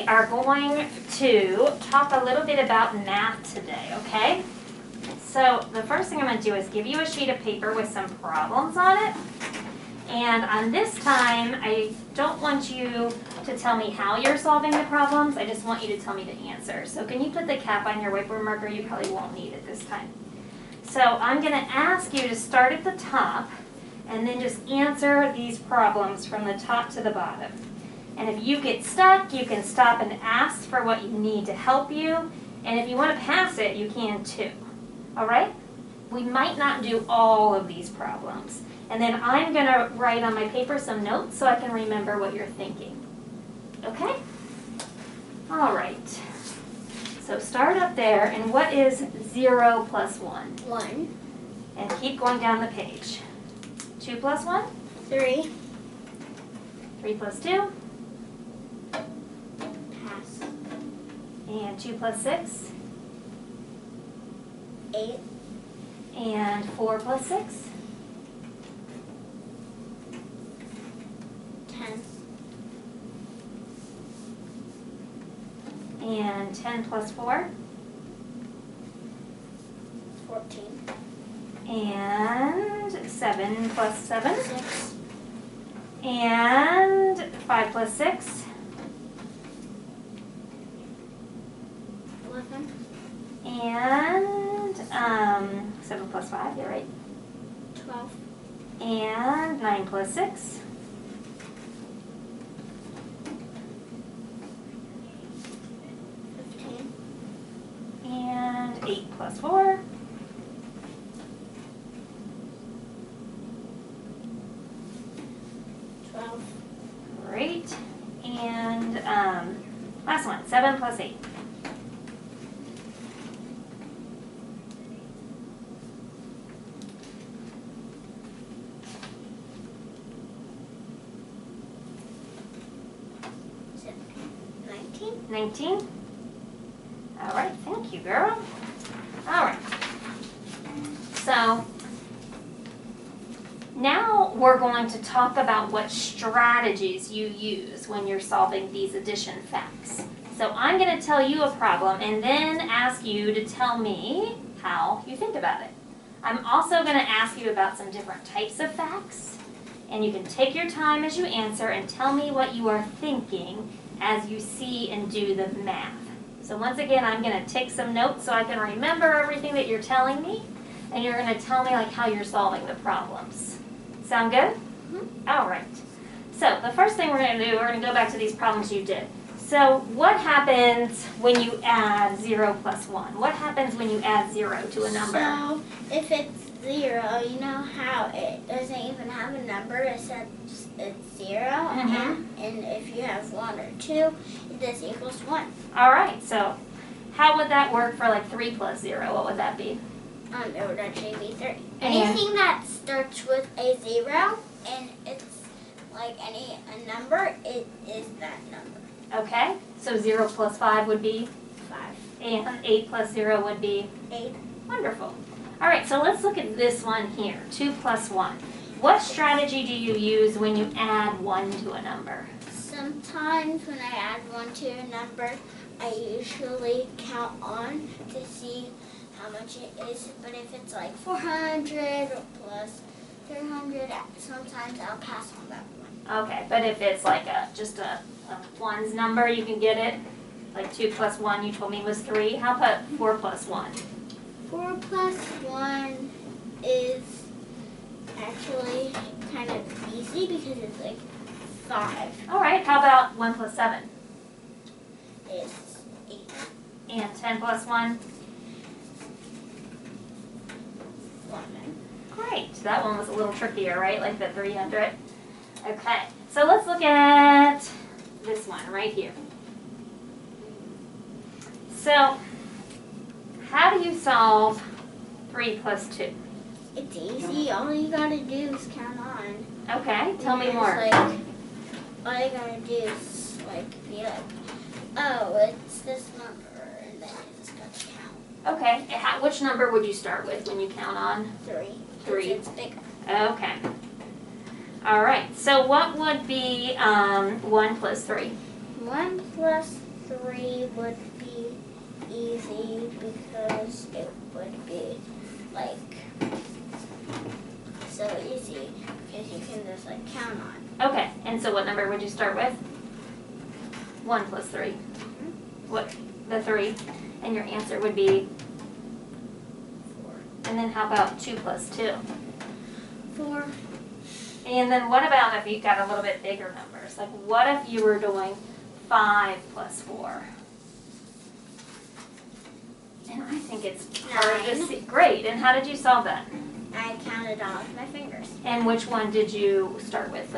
we are going to talk a little bit about math today, okay? So the first thing I'm going to do is give you a sheet of paper with some problems on it. And on this time, I don't want you to tell me how you're solving the problems. I just want you to tell me the answer. So can you put the cap on your whiteboard marker? You probably won't need it this time. So I'm going to ask you to start at the top and then just answer these problems from the top to the bottom. And if you get stuck, you can stop and ask for what you need to help you. And if you want to pass it, you can too. All right? We might not do all of these problems. And then I'm going to write on my paper some notes so I can remember what you're thinking. Okay? All right. So start up there, and what is 0 plus 1? 1. And keep going down the page. 2 plus 1? 3. 3 plus 2? Pass. And 2 plus 6? 8. And 4 plus 6? 10. And 10 plus 4? 14. And 7 plus 7? 6. And 5 plus 6? 11. And 7 plus 5, you're right. 12. And 9 plus 6? 15. And 8 plus 4? 12. Great. And last one, 7 plus 8? 19. 19? All right, thank you, girl. All right. So now we're going to talk about what strategies you use when you're solving these addition facts. So I'm going to tell you a problem and then ask you to tell me how you think about it. I'm also going to ask you about some different types of facts, and you can take your time as you answer and tell me what you are thinking as you see and do the math. So once again, I'm going to take some notes so I can remember everything that you're telling me, and you're going to tell me like how you're solving the problems. Sound good? Mm-hmm. All right. So the first thing we're going to do, we're going to go back to these problems you did. So what happens when you add 0 plus 1? What happens when you add 0 to a number? So if it's 0, you know how it doesn't even have a number, it says it's 0, Mhm. and if you have 1 or 2, it does equals 1. All right. So how would that work for like 3 plus 0? What would that be? It would actually be 3. And- Anything that starts with a 0 and it's like a number, it is that number. Okay. So 0 plus 5 would be? 5. And 8 plus 0 would be? 8. Wonderful. All right, so let's look at this one here, 2 plus 1. What strategy do you use when you add 1 to a number? Sometimes when I add 1 to a number, I usually count on to see how much it is. But if it's like 400 or plus 300, sometimes I'll pass on that one. Okay, but if it's like just a ones number, you can get it? Like 2 plus 1 you told me was 3. How about 4 plus 1? 4 plus 1 is actually kind of easy because it's like 5. All right, how about 1 plus 7? It's 8. And 10 plus 1? 11. Great, that one was a little trickier, right? Like the 300. Okay, so let's look at this one right here. So, how do you solve 3 plus 2? It's easy. All you gotta do is count on. Okay, tell me And more. it's like, all you gotta do is like be like, oh, it's this number, and then you just gotta count. Okay, and which number would you start with when you count on? 3. 3. It's bigger. Okay. All right, so what would be 1 plus 3? 1 plus 3 would be easy because it would be like so easy because you can just like count on. Okay, and so what number would you start with? 1 plus 3. What? The 3. And your answer would be? 4. And then how about 2 plus 2? 4. And then what about if you got a little bit bigger numbers? Like what if you were doing 5 plus 4? And I think it's hard to 9. see. Great, and how did you solve that? I counted all with my fingers. And which one did you start with?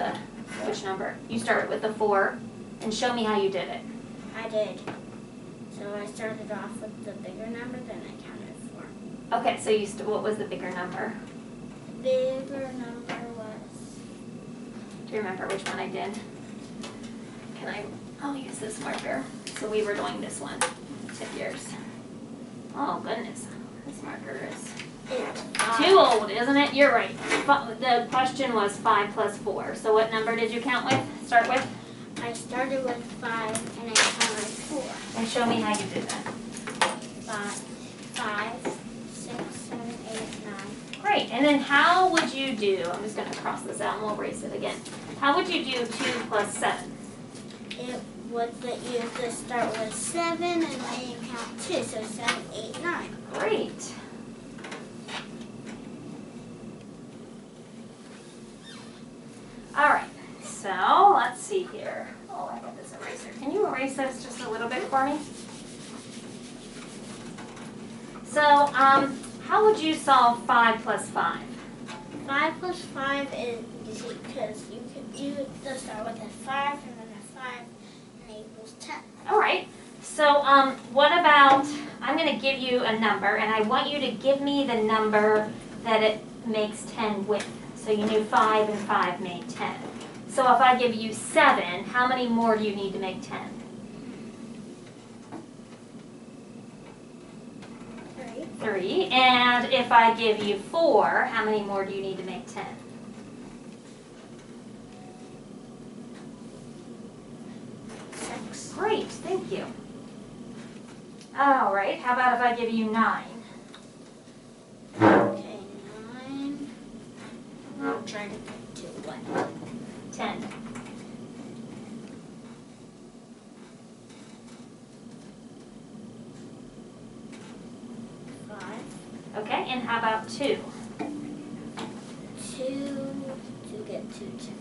Which number? You started with the 4, and show me how you did it. I did. So I started off with the bigger number, then I counted 4. Okay, so what was the bigger number? The bigger number was. Do you remember which one I did? I'll use this marker. So we were doing this one. Tip yours. Oh goodness, this marker is too old, isn't it? You're right. The question was 5 plus 4. So what number did you start with? I started with 5 and I counted 4. And show me how you did that. 5, 6, 7, 8, 9. Great, and then how would you do, I'm just gonna cross this out and we'll erase it again. How would you do 2 plus 7? It would let you just start with 7 and then you count 2, so 7, 8, 9. Great. All right, so let's see here. Oh, I got this eraser. Can you erase this just a little bit for me? So, how would you solve 5 plus 5? 5 plus 5 is easy because you just start with a 5 and then a 5 and it equals 10. All right. So, what about, I'm going to give you a number, and I want you to give me the number that it makes 10 with. So you knew 5 and 5 made 10. So if I give you 7, how many more do you need to make 10? 3. And if I give you 4, how many more do you need to make 10? 6. Great, thank you. All right, how about if I give you 9? Okay, 9. I'll try to get to 1. 10. 5. Okay, and how about 2? 2 to get to 10.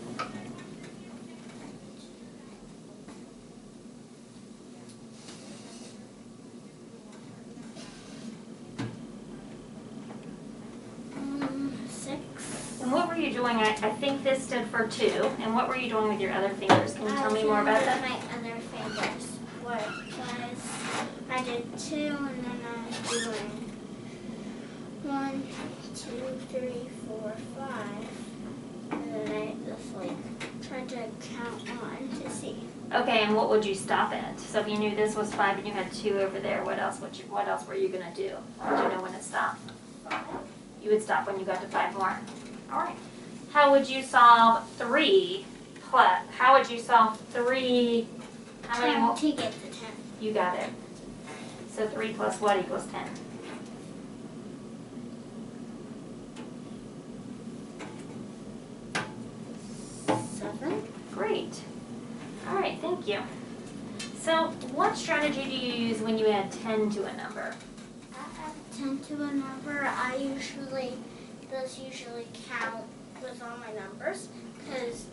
6. And what were you doing? I think this stood for 2. And what were you doing with your other fingers? Can you tell me more about that? My other fingers was I did 2 and then I was doing 1, 2, 3, 4, 5. And then I just like tried to count on to see. Okay, and what would you stop at? So if you knew this was 5 and you had 2 over there, what else were you gonna do? Would you know when to stop? You would stop when you got to 5 more. All right. How would you solve 3 plus? How would you solve 3? How many more? To get to 10. You got it. So 3 plus what equals 10? 7. Great. All right, thank you. So what strategy do you use when you add 10 to a number? I add 10 to a number. I usually count with all my numbers because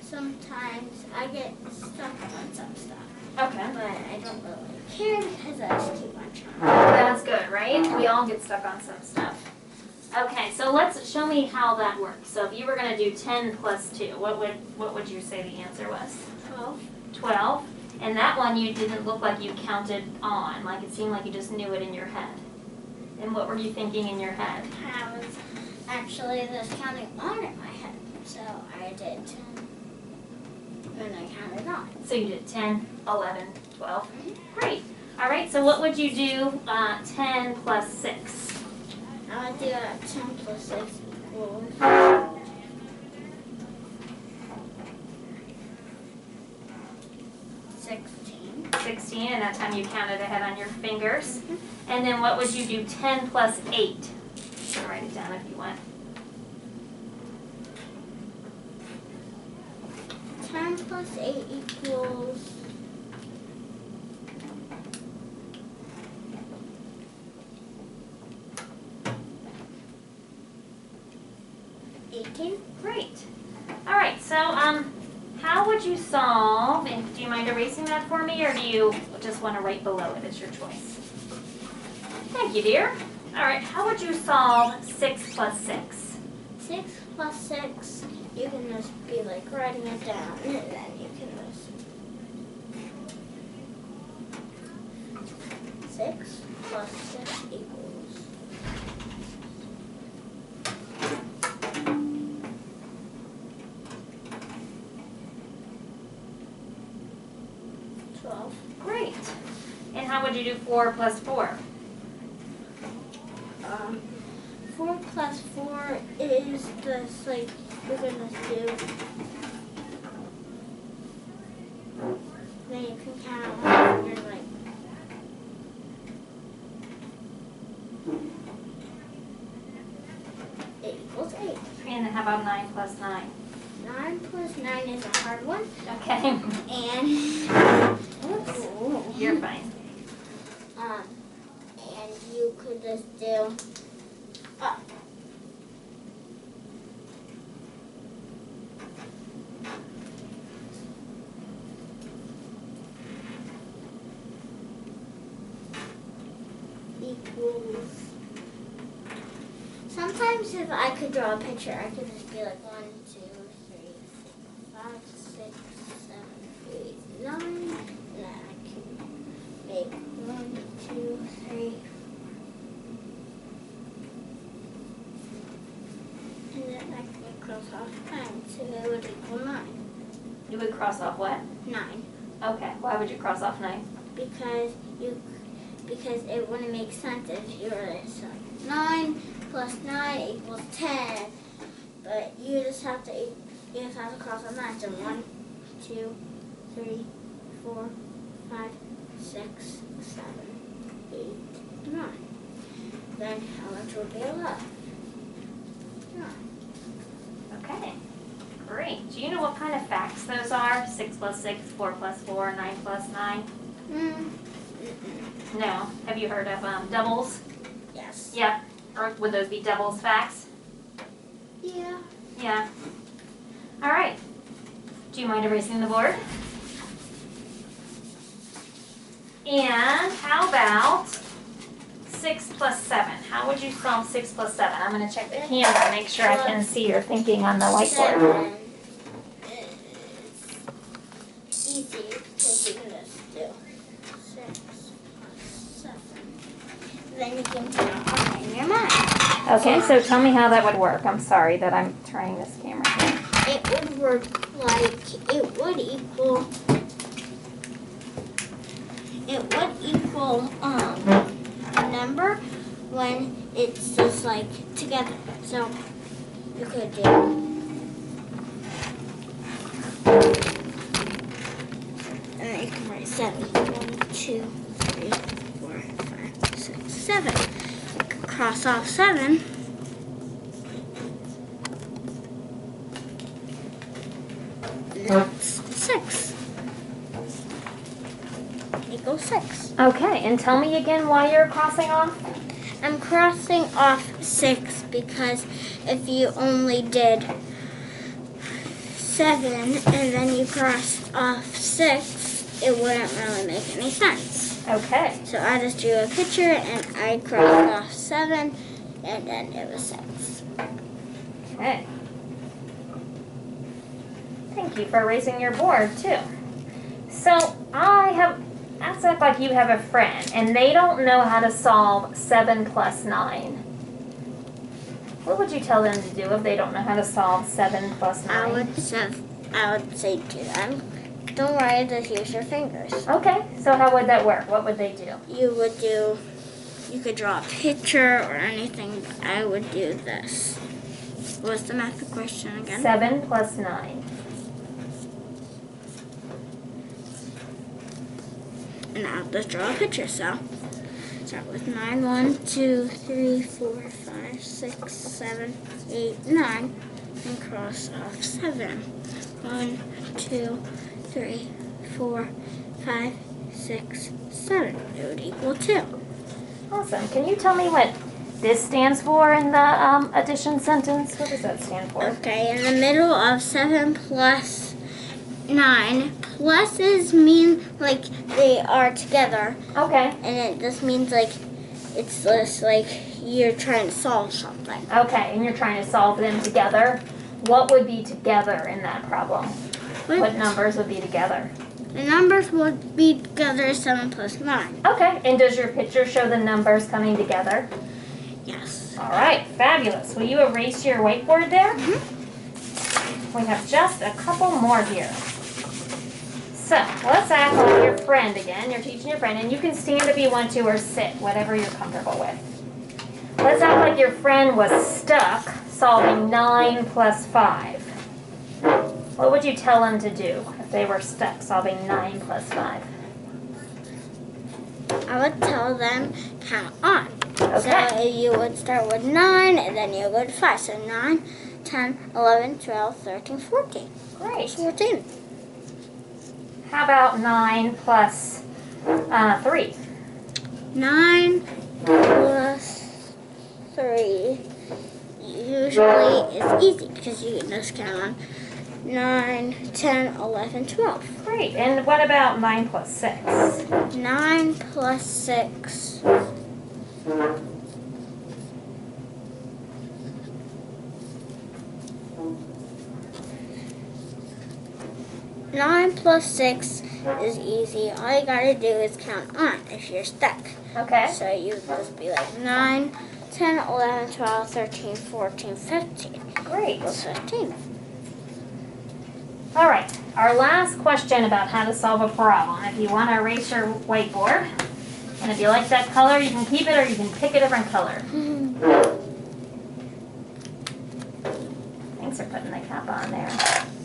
sometimes I get stuck on some stuff. Okay. But I don't really care because that's too much. That's good, right? We all get stuck on some stuff. Okay, so show me how that works. So if you were going to do 10 plus 2, what would you say the answer was? 12. 12. And that one you didn't look like you counted on. Like it seemed like you just knew it in your head. And what were you thinking in your head? I was actually just counting on in my head. So I did 10. And I counted on. So you did 10, 11, 12. Great. All right, so what would you do 10 plus 6? I would do 10 plus 6 equals 16. 16, and that time you counted ahead on your fingers. And then what would you do 10 plus 8? You can write it down if you want. 10 plus 8 equals 18. Great. All right, so how would you solve, and do you mind erasing that for me, or do you just want to write below it? It's your choice. Thank you, dear. All right, how would you solve 6 plus 6? 6 plus 6, you can just be like writing it down, and then you can just 6 plus 6 equals 12. Great. And how would you do 4 plus 4? 4 plus 4 is just like, you're gonna do, then you can count on your fingers like, it equals 8. And then how about 9 plus 9? 9 plus 9 is a hard one, Okay. and, Oops. You're fine. and you could just do, equals. Sometimes if I could draw a picture, I could just be like 1, 2, 3, 4, 5, 6, 7, 8, 9. And then I can make 1, 2, 3. And then I can cross off 9, so it would equal 9. You would cross off what? 9. Okay. Why would you cross off 9? Because it wouldn't make sense if you were like 9 plus 9 equals 10, but you just have to cross off 9. So 1, 2, 3, 4, 5, 6, 7, 8, 9. Then how much would be left? 9. Okay. Great. Do you know what kind of facts those are? 6 plus 6, 4 plus 4, 9 plus 9? No. Have you heard of doubles? Yes. Yeah. Or would those be doubles facts? Yeah. Yeah. All right. Do you mind erasing the board? And how about 6 plus 7? How would you solve 6 plus 7? I'm going to check the camera, make sure I can see your thinking on the whiteboard. 7 is easy because you can just do 6 plus 7. Then you can count in your mind. Okay, so tell me how that would work. I'm sorry that I'm trying this camera here. It would work like it would equal a number when it's just like together. So you could do and then you can write 7. 1, 2, 3, 4, 5, 6, 7. You can cross off 7. That's 6. Equals 6. Okay, and tell me again why you're crossing off. I'm crossing off 6 because if you only did 7 and then you crossed off 6, it wouldn't really make any sense. Okay. So I just drew a picture and I crossed off 7 and then it was 6. Okay. Thank you for erasing your board too. So let's act like you have a friend and they don't know how to solve 7 plus 9. What would you tell them to do if they don't know how to solve 7 plus 9? I would say to them, don't worry, just use your fingers. Okay, so how would that work? What would they do? You could draw a picture or anything, but I would do this. What's the math question again? 7 plus 9. and I'll just draw a picture. So start with 9, 1, 2, 3, 4, 5, 6, 7, 8, 9, and cross off 7. 1, 2, 3, 4, 5, 6, 7. It would equal 2. Awesome. Can you tell me what this stands for in the addition sentence? What does that stand for? Okay, in the middle of 7 plus 9, pluses mean like they are together, Okay. and it just means like it's just like you're trying to solve something. Okay, and you're trying to solve them together. What would be together in that problem? What numbers would be together? The numbers would be together 7 plus 9. Okay, and does your picture show the numbers coming together? Yes. All right, fabulous. Will you erase your whiteboard there? Mm-hmm. We have just a couple more here. So let's act like your friend again. You're teaching your friend, and you can stand if you want to or sit, whatever you're comfortable with. Let's act like your friend was stuck solving 9 plus 5. What would you tell them to do if they were stuck solving 9 plus 5? I would tell them count on. Okay. So you would start with 9 and then you go to 5. So 9, 10, 11, 12, 13, 14. Great. 14. How about 9 plus 3? 9 plus 3 usually is easy because you can just count on 9, 10, 11, 12. Great. And what about 9 plus 6? 9 plus 6. 9 plus 6 is easy. All you gotta do is count on if you're stuck. Okay. So you just be like 9, 10, 11, 12, 13, 14, 15. Great. Equals 15. All right. Our last question about how to solve a problem. If you want to erase your whiteboard, and if you like that color, you can keep it or you can pick a different color. Thanks for putting the cap on there.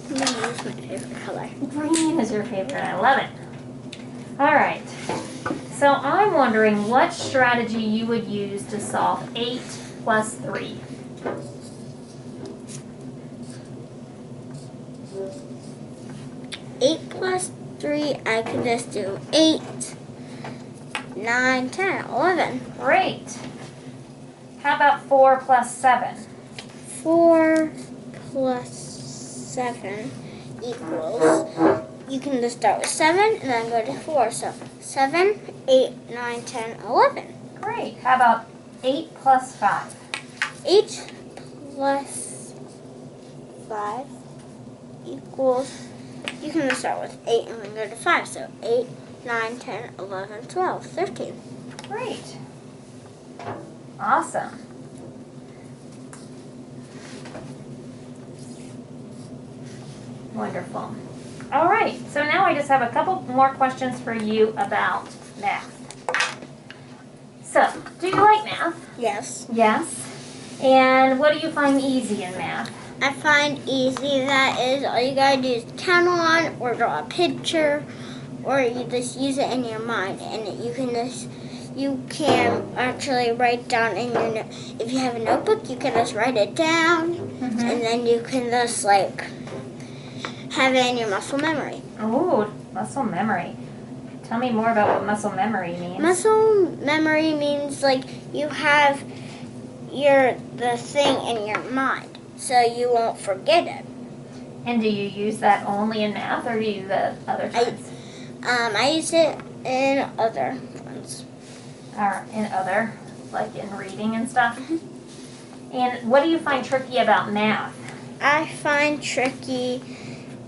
Green is my favorite color. Green is your favorite. I love it. All right. So I'm wondering what strategy you would use to solve 8 plus 3. Eight plus 3, I could just do 8, 9, 10, 11. Great. How about 4 plus 7? 4 plus 7 equals, you can just start with 7 and then go to 4. So 7, 8, 9, 10, 11. Great. How about 8 plus 5? 8 plus 5 equals, you can just start with 8 and then go to 5. So 8, 9, 10, 11, 12, 13. Great. Awesome. Wonderful. All right, so now I just have a couple more questions for you about math. So, do you like math? Yes. Yes. And what do you find easy in math? I find easy that is all you gotta do is count on or draw a picture or you just use it in your mind and you can actually write down in your if you have a notebook you can just write it down and then you can just like have it in your muscle memory. Oh, muscle memory. Tell me more about what muscle memory means. Muscle memory means like you have the thing in your mind, so you won't forget it. And do you use that only in math, or do you use it other times? I use it in other ones. Or in other, like in reading and stuff? And what do you find tricky about math? I find tricky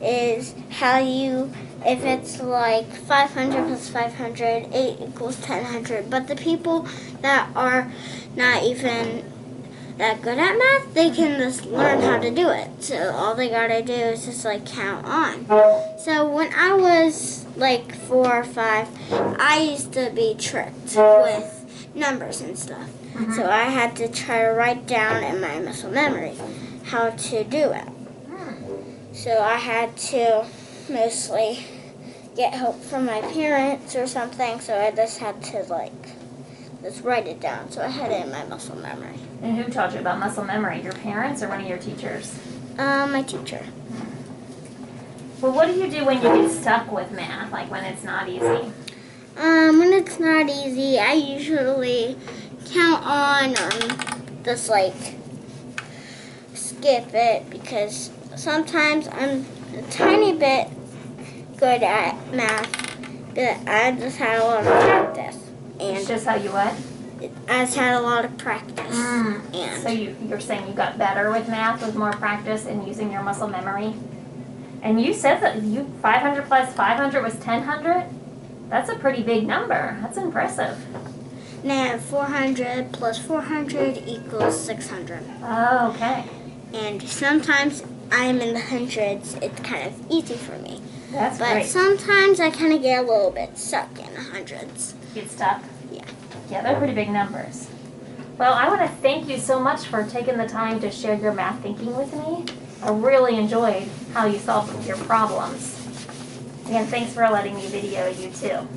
is how if it's like 500 plus 500, 8 equals 1000. But the people that are not even that good at math, they can just learn how to do it. So all they gotta do is just like count on. So when I was like 4 or 5, I used to be tricked with numbers and stuff. So I had to try to write down in my muscle memory how to do it. So I had to mostly get help from my parents or something, so I just had to just write it down. So I had it in my muscle memory. And who taught you about muscle memory? Your parents or one of your teachers? My teacher. Well, what do you do when you get stuck with math, like when it's not easy? When it's not easy, I usually count on just skip it, because sometimes I'm a tiny bit good at math, but I just had a lot of practice. It's And just how you what? I just had a lot of practice. And So you're saying you got better with math with more practice and using your muscle memory? And you said that 500 plus 500 was 1,000? That's a pretty big number. That's impressive. now 400 plus 400 equals 600. Oh, okay. And sometimes I'm in the hundreds. It's kind of easy for me. That's But great. sometimes I kind of get a little bit stuck in the hundreds. Get stuck? Yeah. Yeah, they're pretty big numbers. Well, I want to thank you so much for taking the time to share your math thinking with me. I really enjoyed how you solved your problems. And thanks for letting me video you too.